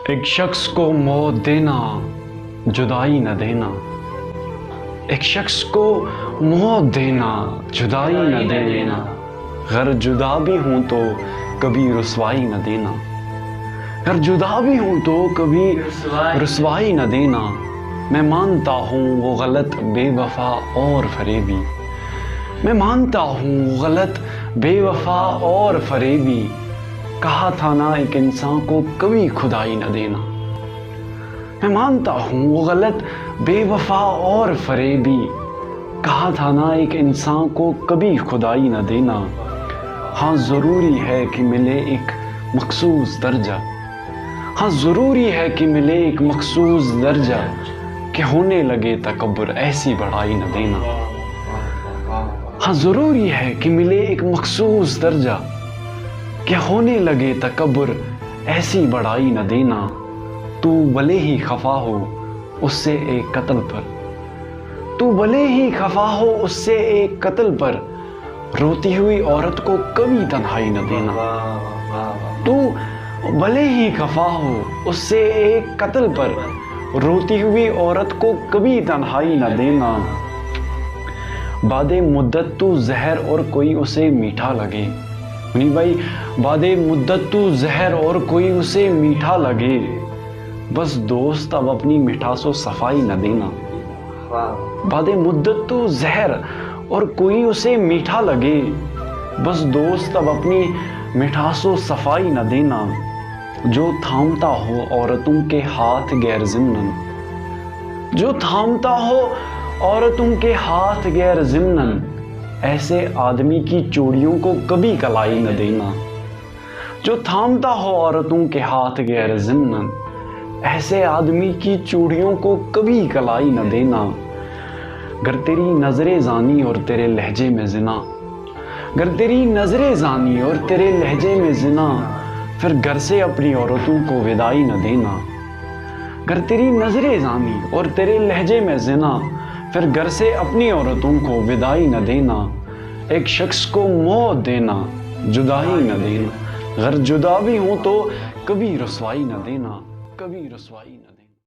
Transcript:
ایک شخص کو موت دینا جدائی نہ دینا، ایک شخص کو موت دینا جدائی نہ دینا، گر جدا بھی ہوں تو کبھی رسوائی نہ دینا، گر جدا بھی ہوں تو کبھی رسوائی نہ دینا۔ میں مانتا ہوں وہ غلط بے وفا اور فریبی، میں مانتا ہوں وہ غلط بے وفا اور فریبی، کہا تھا نا ایک انسان کو کبھی خدائی نہ دینا۔ میں مانتا ہوں وہ غلط بے وفا اور فریبی، کہا تھا نا ایک انسان کو کبھی خدائی نہ دینا۔ ہاں ضروری ہے کہ ملے ایک مخصوص درجہ، ہاں ضروری ہے کہ ملے ایک مخصوص درجہ، کہ ہونے لگے تکبر ایسی بڑائی نہ دینا۔ ہاں ضروری ہے کہ ملے ایک مخصوص درجہ، کہ ہونے لگے تکبر ایسی بڑائی نہ دینا۔ تو بھلے ہی خفا ہو اس سے ایک قتل پر، تو بھلے ہی خفا ہو اس سے ایک قتل پر، روتی ہوئی عورت کو کبھی تنہائی نہ دینا۔ تو بھلے ہی خفا ہو اس سے ایک قتل پر، روتی ہوئی عورت کو کبھی تنہائی نہ دینا۔ بعد مدت تو زہر اور کوئی اسے میٹھا لگے، منی بھائی، بعد مدت تو زہر اور کوئی اسے میٹھا لگے، بس دوست اب اپنی مٹھاس و صفائی نہ دینا۔ بعد مدت تو زہر اور کوئی اسے میٹھا لگے، بس دوست اب اپنی مٹھاس و صفائی نہ دینا۔ جو تھامتا ہو عورتوں کے ہاتھ غیر ضمناً، جو تھامتا ہو عورتوں کے ہاتھ غیر ضمناً، ایسے آدمی کی چوڑیوں کو کبھی کلائی نہ دینا۔ جو تھامتا ہو عورتوں کے ہاتھ غیر ضمناً، ایسے آدمی کی چوڑیوں کو کبھی کلائی نہ دینا۔ گر تیری نظر زانی اور تیرے لہجے میں زنا، گر تیری نظر زانی اور تیرے لہجے میں زنا، پھر گھر سے اپنی عورتوں کو ودائی نہ دینا۔ گر تیری نظر زانی اور تیرے لہجے میں زنا، پھر گھر سے اپنی عورتوں کو ودائی نہ دینا۔ ایک شخص کو موت دینا جدائی نہ دینا، گر جدا بھی ہوں تو کبھی رسوائی نہ دینا، کبھی رسوائی نہ دینا۔